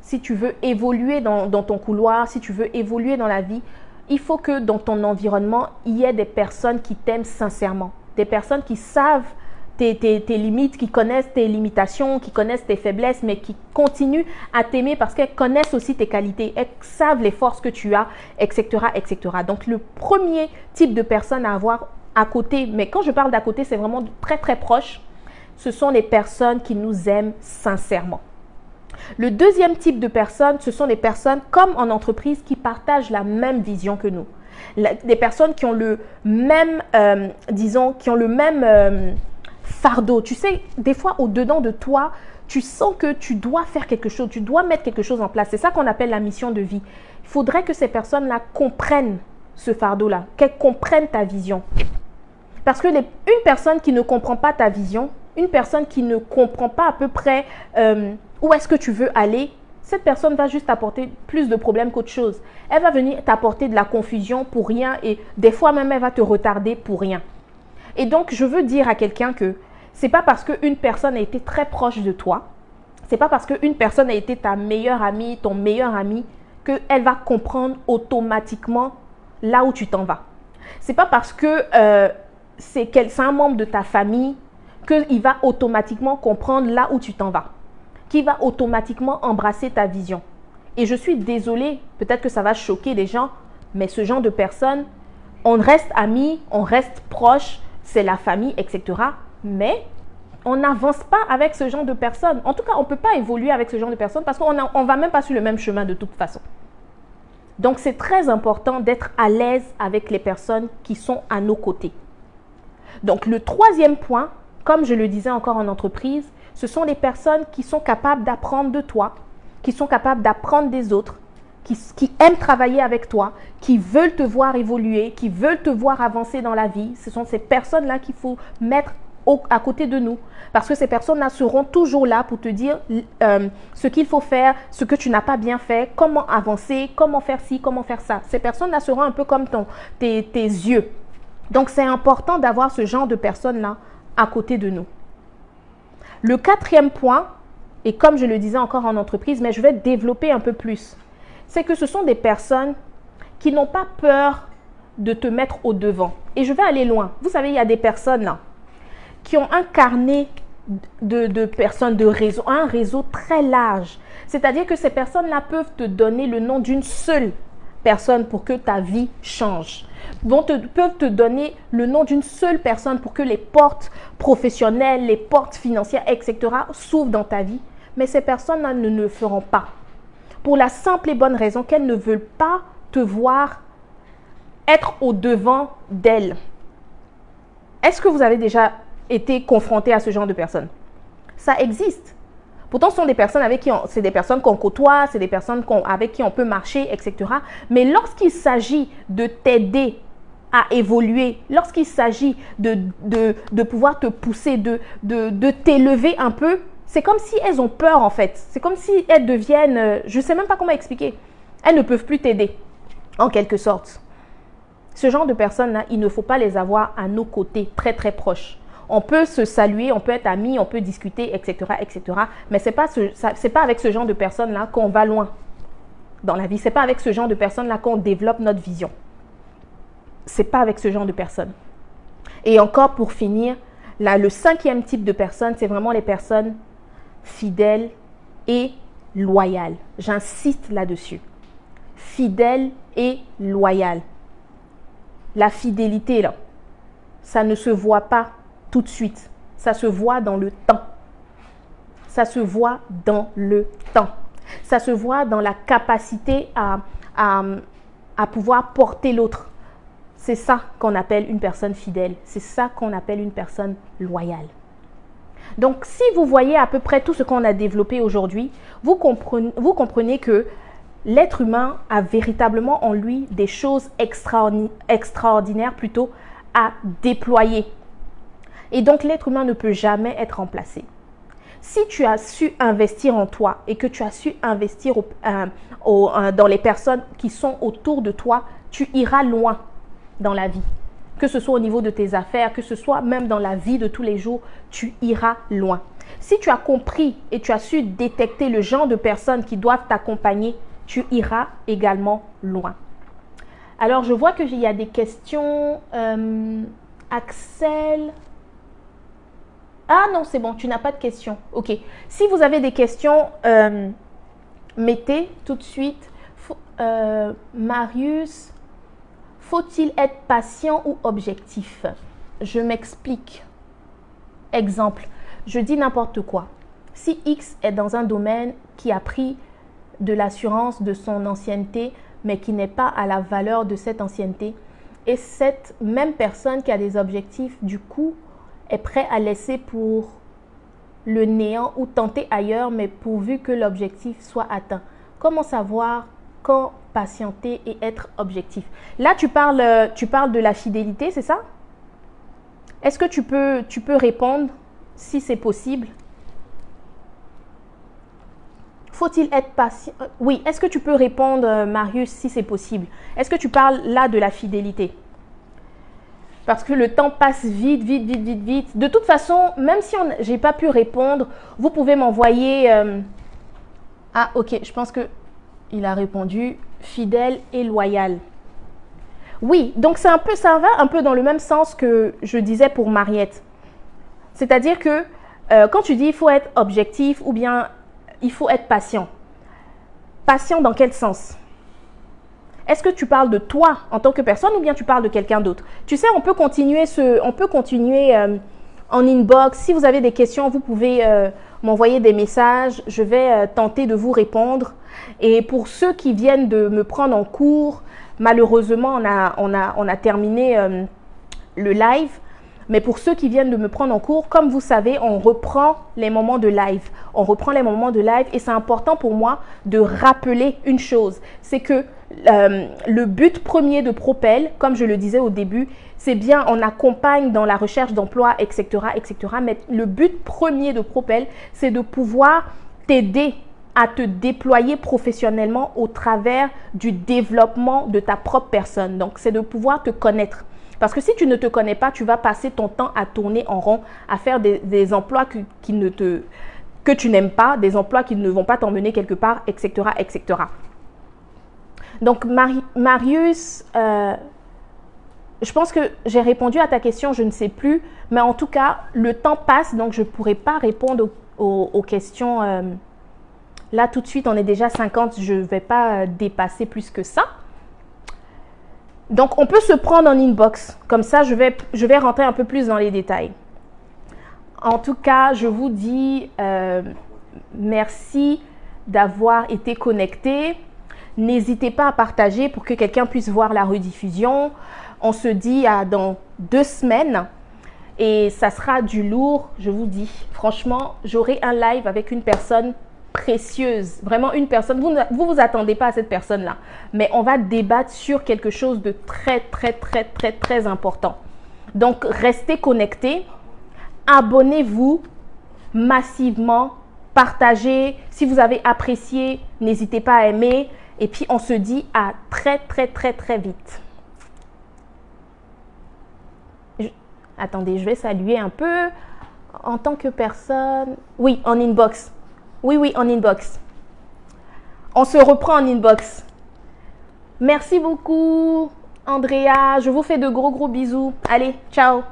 si tu veux évoluer dans ton couloir, si tu veux évoluer dans la vie, il faut que dans ton environnement, il y ait des personnes qui t'aiment sincèrement. Des personnes qui savent tes limites, qui connaissent tes limitations, qui connaissent tes faiblesses, mais qui continuent à t'aimer parce qu'elles connaissent aussi tes qualités. Elles savent les forces que tu as, etc., etc. Donc, le premier type de personne à avoir à côté, mais quand je parle d'à côté, c'est vraiment très, très proche. Ce sont les personnes qui nous aiment sincèrement. Le deuxième type de personnes, ce sont des personnes comme en entreprise qui partagent la même vision que nous. Des personnes qui ont le même, qui ont le même fardeau. Tu sais, des fois, au-dedans de toi, tu sens que tu dois faire quelque chose, tu dois mettre quelque chose en place. C'est ça qu'on appelle la mission de vie. Il faudrait que ces personnes-là comprennent ce fardeau-là, qu'elles comprennent ta vision. Parce que une personne qui ne comprend pas ta vision, une personne qui ne comprend pas à peu près où est-ce que tu veux aller, cette personne va juste t'apporter plus de problèmes qu'autre chose. Elle va venir t'apporter de la confusion pour rien et des fois même elle va te retarder pour rien. Et donc, je veux dire à quelqu'un que ce n'est pas parce qu'une personne a été très proche de toi, ce n'est pas parce qu'une personne a été ta meilleure amie, ton meilleur ami, qu'elle va comprendre automatiquement là où tu t'en vas. Ce n'est pas parce que c'est un membre de ta famille qu'il va automatiquement comprendre là où tu t'en vas, qu'il va automatiquement embrasser ta vision. Et je suis désolée, peut-être que ça va choquer les gens, mais ce genre de personnes, on reste amis, on reste proches, c'est la famille, etc. Mais on n'avance pas avec ce genre de personnes. En tout cas, on ne peut pas évoluer avec ce genre de personnes parce qu'on ne va même pas sur le même chemin de toute façon. Donc, c'est très important d'être à l'aise avec les personnes qui sont à nos côtés. Donc, le troisième point, comme je le disais encore en entreprise, ce sont les personnes qui sont capables d'apprendre de toi, qui sont capables d'apprendre des autres, qui aiment travailler avec toi, qui veulent te voir évoluer, qui veulent te voir avancer dans la vie. Ce sont ces personnes-là qu'il faut mettre à côté de nous. Parce que ces personnes-là seront toujours là pour te dire ce qu'il faut faire, ce que tu n'as pas bien fait, comment avancer, comment faire ci, comment faire ça. Ces personnes-là seront un peu comme tes yeux. Donc, c'est important d'avoir ce genre de personnes-là à côté de nous. Le quatrième point, et comme je le disais encore en entreprise, mais je vais développer un peu plus, c'est que ce sont des personnes qui n'ont pas peur de te mettre au devant. Et je vais aller loin. Vous savez, il y a des personnes là qui ont un carnet de personnes, de réseau, un réseau très large. C'est-à-dire que ces personnes-là peuvent te donner le nom d'une seule personne pour que ta vie change. Peuvent te donner le nom d'une seule personne pour que les portes professionnelles, les portes financières, etc. s'ouvrent dans ta vie. Mais ces personnes-là ne le feront pas. pour la simple et bonne raison qu'elles ne veulent pas te voir être au-devant d'elles. Est-ce que vous avez déjà été confronté à ce genre de personnes? Ça existe. Pourtant, ce sont des personnes avec qui c'est des personnes qu'on côtoie, c'est des personnes avec qui on peut marcher, etc. Mais lorsqu'il s'agit de t'aider à évoluer, lorsqu'il s'agit de pouvoir te pousser, de t'élever un peu, c'est comme si elles ont peur en fait. C'est comme si elles deviennent, je ne sais même pas comment expliquer, elles ne peuvent plus t'aider en quelque sorte. Ce genre de personnes-là, il ne faut pas les avoir à nos côtés, très très proches. On peut se saluer, on peut être amis, on peut discuter, etc. etc. Mais ce n'est pas avec ce genre de personnes-là qu'on va loin dans la vie. Ce n'est pas avec ce genre de personnes-là qu'on développe notre vision. Ce n'est pas avec ce genre de personnes. Et encore pour finir, là, le 5e type de personnes, c'est vraiment les personnes fidèles et loyales. J'insiste là-dessus. Fidèles et loyales. La fidélité, là, ça ne se voit pas tout de suite. Ça se voit dans le temps. Ça se voit dans le temps. Ça se voit dans la capacité à pouvoir porter l'autre. C'est ça qu'on appelle une personne fidèle. C'est ça qu'on appelle une personne loyale. Donc, si vous voyez à peu près tout ce qu'on a développé aujourd'hui, vous comprenez que l'être humain a véritablement en lui des choses extraordinaires plutôt à déployer. Et donc, l'être humain ne peut jamais être remplacé. Si tu as su investir en toi et que tu as su investir dans les personnes qui sont autour de toi, tu iras loin dans la vie. Que ce soit au niveau de tes affaires, que ce soit même dans la vie de tous les jours, tu iras loin. Si tu as compris et tu as su détecter le genre de personnes qui doivent t'accompagner, tu iras également loin. Alors, je vois qu'il y a des questions. Axel. Ah non, c'est bon, tu n'as pas de questions. Ok. Si vous avez des questions, mettez tout de suite. Marius, faut-il être patient ou objectif? Je m'explique. Exemple, je dis n'importe quoi. Si X est dans un domaine qui a pris de l'assurance de son ancienneté, mais qui n'est pas à la valeur de cette ancienneté, et cette même personne qui a des objectifs, du coup, est prêt à laisser pour le néant ou tenter ailleurs, mais pourvu que l'objectif soit atteint. Comment savoir quand patienter et être objectif? Là, tu parles de la fidélité, c'est ça? Est-ce que tu peux répondre si c'est possible? Faut-il être patient? Oui, est-ce que tu peux répondre, Marius, si c'est possible? Est-ce que tu parles là de la fidélité? Parce que le temps passe vite, vite, vite, vite, vite. De toute façon, même si je n'ai pas pu répondre, vous pouvez m'envoyer... Ah, ok, je pense qu'il a répondu fidèle et loyal. Oui, donc ça va un peu dans le même sens que je disais pour Mariette. C'est-à-dire que quand tu dis il faut être objectif ou bien il faut être patient. Patient dans quel sens? Est-ce que tu parles de toi en tant que personne ou bien tu parles de quelqu'un d'autre? Tu sais, on peut continuer en inbox. Si vous avez des questions, vous pouvez m'envoyer des messages. Je vais tenter de vous répondre. Et pour ceux qui viennent de me prendre en cours, malheureusement, on a terminé le live. Mais pour ceux qui viennent de me prendre en cours, comme vous savez, on reprend les moments de live. On reprend les moments de live et c'est important pour moi de rappeler une chose. C'est que le but premier de Propel, comme je le disais au début, c'est bien, on accompagne dans la recherche d'emploi, etc., etc. Mais le but premier de Propel, c'est de pouvoir t'aider à te déployer professionnellement au travers du développement de ta propre personne. Donc, c'est de pouvoir te connaître. Parce que si tu ne te connais pas, tu vas passer ton temps à tourner en rond, à faire des emplois que tu n'aimes pas, des emplois qui ne vont pas t'emmener quelque part, etc., etc. Donc, Marius, je pense que j'ai répondu à ta question, je ne sais plus. Mais en tout cas, le temps passe, donc je ne pourrai pas répondre aux questions. Là, tout de suite, on est déjà 50, je ne vais pas dépasser plus que ça. Donc, on peut se prendre en inbox. Comme ça, je vais rentrer un peu plus dans les détails. En tout cas, je vous dis merci d'avoir été connectés. N'hésitez pas à partager pour que quelqu'un puisse voir la rediffusion. On se dit à dans 2 semaines et ça sera du lourd, je vous dis. Franchement, j'aurai un live avec une personne précieuse, vraiment une personne, vous attendez pas à cette personne-là, mais on va débattre sur quelque chose de très important. Donc, restez connectés, abonnez-vous massivement, partagez. Si vous avez apprécié, n'hésitez pas à aimer. Et puis, on se dit à très vite. Attendez, je vais saluer un peu en tant que personne. Oui, en inbox. Oui, en inbox. On se reprend en inbox. Merci beaucoup, Andrea. Je vous fais de gros bisous. Allez, ciao.